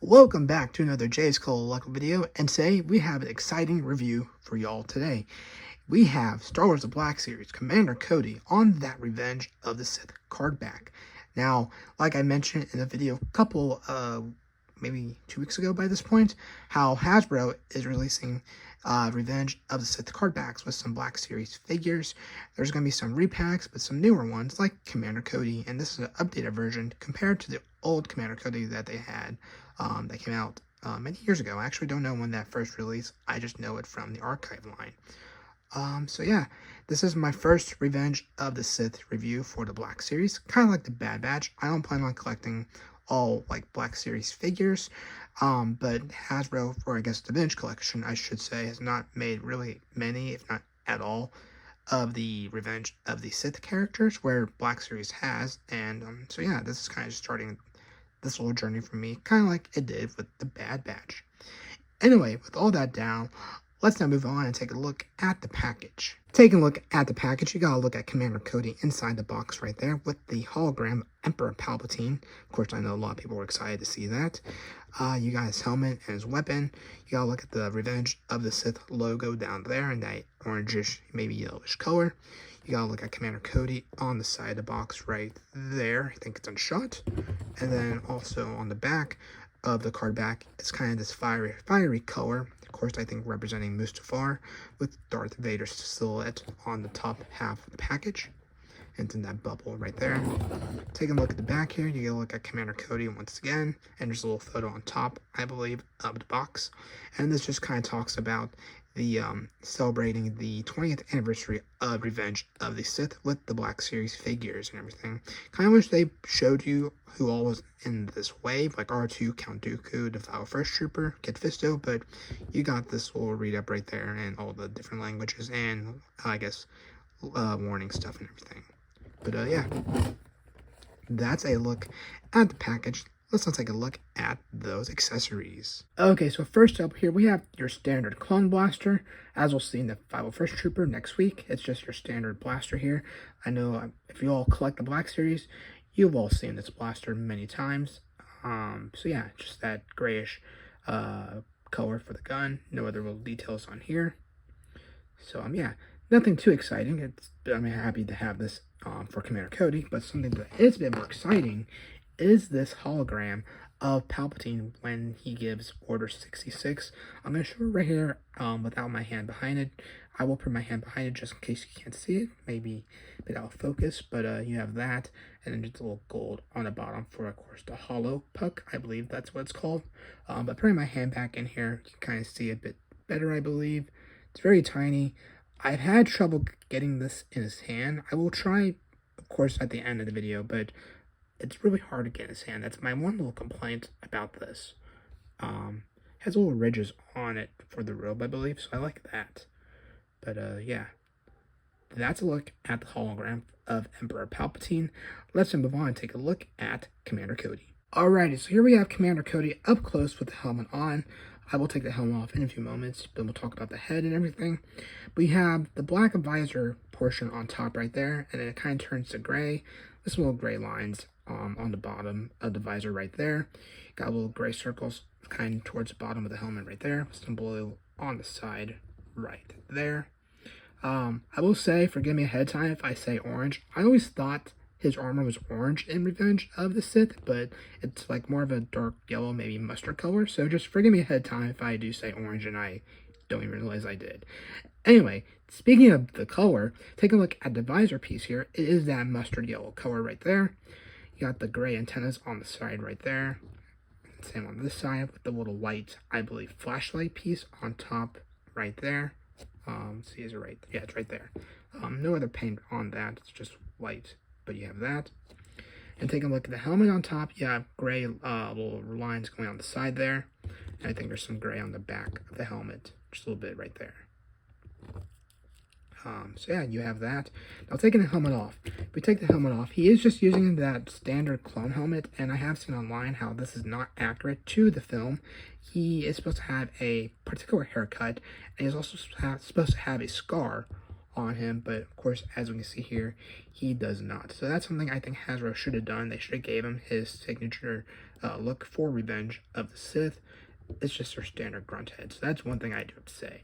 Welcome back to another Jay's Colloquial video, and today we have an exciting review for y'all today. We have Star Wars The Black Series, Commander Cody on that Revenge of the Sith card back. Now, like I mentioned in a video a couple, maybe 2 weeks ago by this point, how Hasbro is releasing Revenge of the Sith card backs with some Black Series figures. There's going to be some repacks, but some newer ones like Commander Cody, and this is an updated version compared to the old Commander Cody that they had that came out many years ago. I actually don't know when that first released. I just know it from the archive line. So yeah, this is my first Revenge of the Sith review for the Black Series. Kind of like the Bad Batch. I don't plan on collecting all like Black Series figures, but Hasbro, or I guess the Vintage Collection, I should say, has not made really many, if not at all, of the Revenge of the Sith characters, where Black Series has, and so yeah, this is kind of starting this little journey for me, kind of like it did with the Bad Batch. Anyway, with all that down, let's now move on and take a look at the package. Taking a look at the package, you gotta look at Commander Cody inside the box right there with the hologram Emperor Palpatine. Of course, I know a lot of people were excited to see that. You got his helmet and his weapon. You gotta look at the Revenge of the Sith logo down there in that orangish, maybe yellowish color. You gotta look at Commander Cody on the side of the box right there. I think it's unshot. And then also on the back of the card back, it's kind of this fiery color. Of course, I think representing Mustafar with Darth Vader's silhouette on the top half of the package. And it's in that bubble right there. Taking a look at the back here, you get a look at Commander Cody once again, and there's a little photo on top, I believe, of the box. And this just kind of talks about the celebrating the 20th anniversary of Revenge of the Sith with the Black Series figures and everything. Kind of wish they showed you who all was in this wave, like R2, Count Dooku, Defile First Trooper, Kit Fisto, but you got this little read-up right there and all the different languages and, I guess, warning stuff and everything. But yeah, that's a look at the package. Let's now take a look at those accessories. Okay, so first up here, we have your standard clone blaster. As we'll see in the 501st Trooper next week, it's just your standard blaster here. I know if you all collect the Black Series, you've all seen this blaster many times. So yeah, just that grayish color for the gun. No other real details on here. So yeah, nothing too exciting. I'm happy to have this for Commander Cody, but something that is a bit more exciting is this hologram of Palpatine when he gives Order 66. I'm going to show it right here without my hand behind it. I will put my hand behind it just in case you can't see it. Maybe a bit out of focus, but you have that, and then just a little gold on the bottom for, of course, the hollow puck. I believe that's what it's called. But putting my hand back in here, you can kind of see a bit better, I believe. It's very tiny. I've had trouble getting this in his hand. I will try, of course, at the end of the video, but it's really hard to get in his hand. That's my one little complaint about this. Has little ridges on it for the robe, I believe, so I like that. But yeah, that's a look at the hologram of Emperor Palpatine. Let's move on and take a look at Commander Cody. Alrighty, so here we have Commander Cody up close with the helmet on. I will take the helmet off in a few moments, but we'll talk about the head and everything. We have the black visor portion on top right there, and then it kind of turns to gray. There's little gray lines on the bottom of the visor right there. Got little gray circles kind of towards the bottom of the helmet right there. Some blue on the side right there. I will say, forgive me ahead of time if I say orange. I always thought his armor was orange in Revenge of the Sith, but it's like more of a dark yellow, maybe mustard color. So just forgive me ahead of time if I do say orange and I don't even realize I did. Anyway, speaking of the color, take a look at the visor piece here. It is that mustard yellow color right there. You got the gray antennas on the side right there. Same on this side with the little white, I believe, flashlight piece on top right there. See, is it right? Yeah, it's right there. No other paint on that. It's just white, but you have that. And taking a look at the helmet on top, you have gray little lines going on the side there. And I think there's some gray on the back of the helmet, just a little bit right there. So yeah, you have that. Now taking the helmet off. If we take the helmet off, he is just using that standard clone helmet, and I have seen online how this is not accurate to the film. He is supposed to have a particular haircut, and he's also supposed to have a scar on him, but of course, as we can see here, he does not. So that's something I think Hasbro should have done. They should have gave him his signature look for Revenge of the Sith. It's just their standard grunt head. So that's one thing I do have to say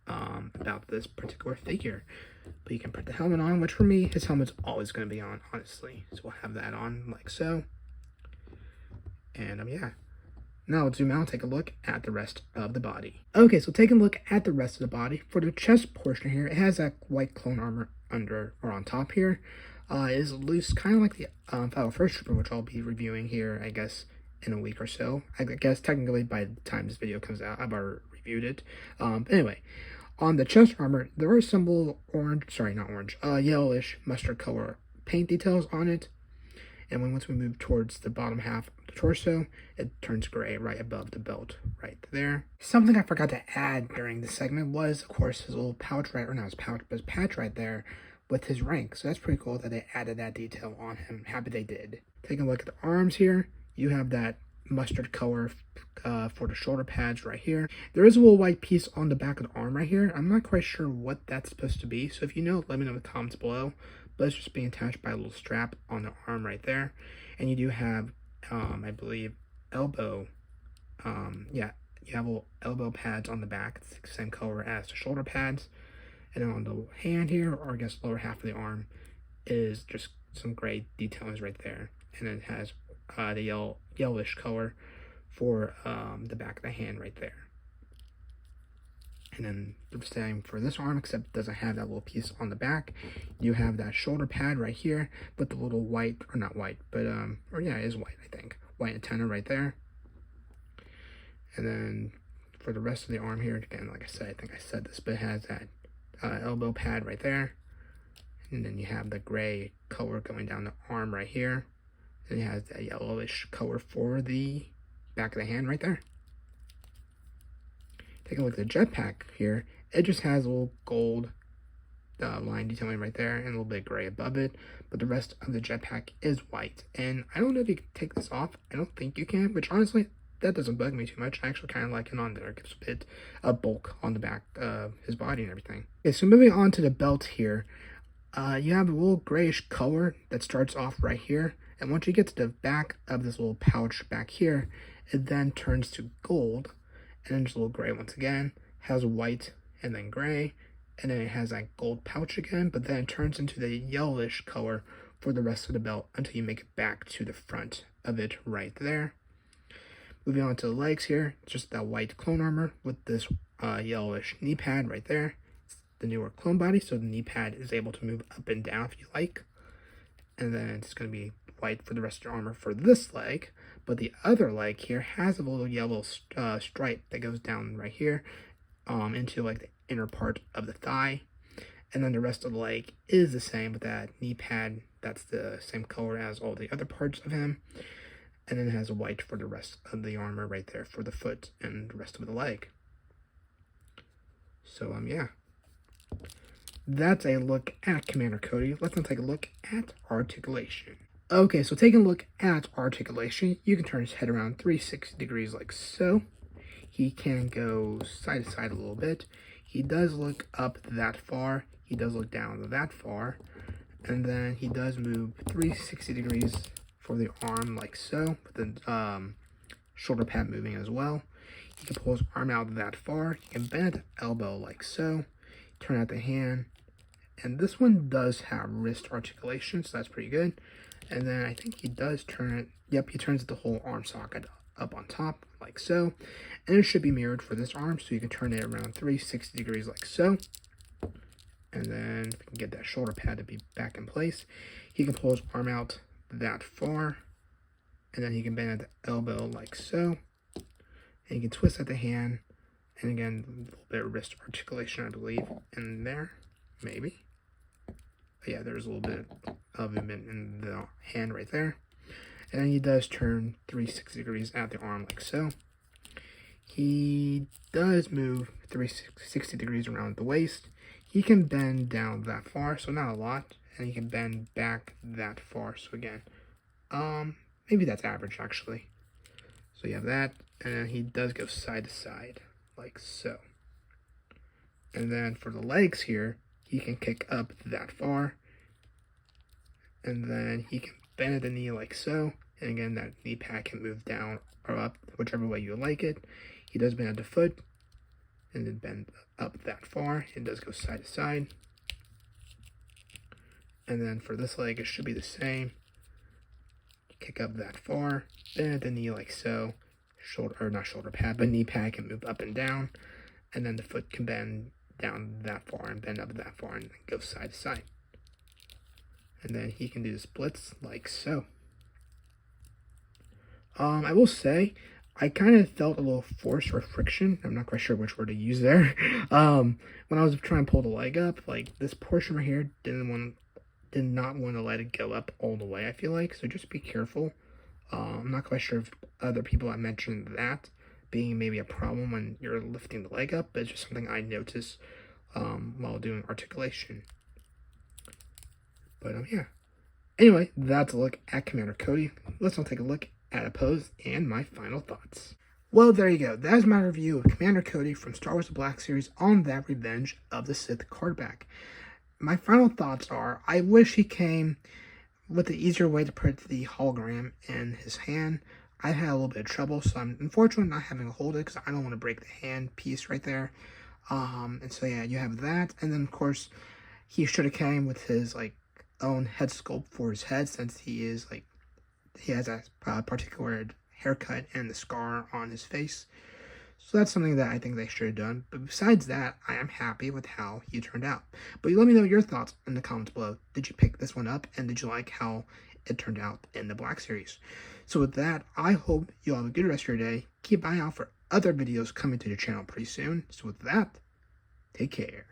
about this particular figure. But you can put the helmet on, which for me, his helmet's always going to be on, honestly. So we'll have that on like so. And yeah. Now let's zoom out and take a look at the rest of the body. Okay, so taking a look at the rest of the body. For the chest portion here, it has that white clone armor under or on top here. It is loose, kind of like the Final First Trooper, which I'll be reviewing here, I guess, in a week or so. I guess technically by the time this video comes out, I've already reviewed it. Anyway, on the chest armor, there are some little yellowish mustard color paint details on it. And once we move towards the bottom half of the torso, it turns gray right above the belt right there. Something I forgot to add during this segment was, of course, his little pouch right, or not his pouch, but his patch right there with his rank. So that's pretty cool that they added that detail on him. Happy they did. Taking a look at the arms here, you have that mustard color for the shoulder pads right here. There is a little white piece on the back of the arm right here. I'm not quite sure what that's supposed to be. So if you know, let me know in the comments below. But it's just being attached by a little strap on the arm right there. And you do have, I believe, elbow, you have little elbow pads on the back. It's the same color as the shoulder pads. And then on the hand here, or I guess lower half of the arm, is just some gray details right there. And it has the yellowish color for the back of the hand right there. And then the same for this arm, except it doesn't have that little piece on the back. You have that shoulder pad right here with the little white, or not white, but, or yeah, it is white, I think. White antenna right there. And then for the rest of the arm here, again, like I said, I think I said this, but it has that elbow pad right there. And then you have the gray color going down the arm right here. And it has that yellowish color for the back of the hand right there. Taking a look at the jetpack here, it just has a little gold line detailing right there and a little bit gray above it, but the rest of the jetpack is white. And I don't know if you can take this off. I don't think you can, which honestly, that doesn't bug me too much. I actually kind of like it on there. It gives a bit of bulk on the back of his body and everything. Okay, so moving on to the belt here, you have a little grayish color that starts off right here. And once you get to the back of this little pouch back here, it then turns to gold. And then just a little gray once again, has white and then gray, and then it has that gold pouch again, but then it turns into the yellowish color for the rest of the belt until you make it back to the front of it right there. Moving on to the legs here, just that white clone armor with this yellowish knee pad right there. It's the newer clone body, so the knee pad is able to move up and down if you like. And then it's going to be white for the rest of the armor for this leg, but the other leg here has a little yellow stripe that goes down right here into like the inner part of the thigh. And then the rest of the leg is the same with that knee pad. That's the same color as all the other parts of him. And then it has a white for the rest of the armor right there for the foot and the rest of the leg. So, yeah. That's a look at Commander Cody. Let's now take a look at articulation. Okay, so taking a look at articulation, you can turn his head around 360 degrees like so. He can go side to side a little bit. He does look up that far. He does look down that far. And then he does move 360 degrees for the arm like so, with the shoulder pad moving as well. He can pull his arm out that far. He can bend the elbow like so. Turn out the hand. And this one does have wrist articulation, so that's pretty good. And then I think he does turn it, yep, he turns the whole arm socket up on top, like so. And it should be mirrored for this arm, so you can turn it around 360 degrees like so. And then if we can get that shoulder pad to be back in place, he can pull his arm out that far. And then he can bend at the elbow like so. And he can twist at the hand. And again, a little bit of wrist articulation, I believe, in there, maybe. But yeah, there's a little bit of movement in the hand right there. And then he does turn 360 degrees at the arm like so. He does move 360 degrees around the waist. He can bend down that far, so not a lot. And he can bend back that far. So again, maybe that's average actually. So you have that. And then he does go side to side like so. And then for the legs here, he can kick up that far. And then he can bend at the knee like so. And again, that knee pad can move down or up, whichever way you like it. He does bend at the foot, and then bend up that far. It does go side to side. And then for this leg, it should be the same. Kick up that far, bend at the knee like so. Shoulder, or not shoulder pad, but knee pad can move up and down. And then the foot can bend down that far and bend up that far and go side to side. And then he can do the splits like so. I will say, I kind of felt a little force or friction. I'm not quite sure which word to use there. When I was trying to pull the leg up, like this portion right here did not want to let it go up all the way, I feel like. So just be careful. I'm not quite sure if other people have mentioned that being maybe a problem when you're lifting the leg up, but it's just something I noticed while doing articulation. But yeah. Anyway, that's a look at Commander Cody. Let's now take a look at a pose and my final thoughts. Well, there you go. That's my review of Commander Cody from Star Wars The Black Series on that Revenge of the Sith card back. My final thoughts are, I wish he came with the easier way to put the hologram in his hand. I had a little bit of trouble, so I'm unfortunately not having to hold it because I don't want to break the hand piece right there. And so yeah, you have that. And then of course, he should have came with his like own head sculpt for his head, since he has a particular haircut and the scar on his face. So that's something that I think they should have done. But besides that, I am happy with how he turned out. But let me know your thoughts in the comments below. Did you pick this one up? And did you like how it turned out in the Black Series? So with that, I hope you all have a good rest of your day. Keep an eye out for other videos coming to the channel pretty soon. So with that, take care.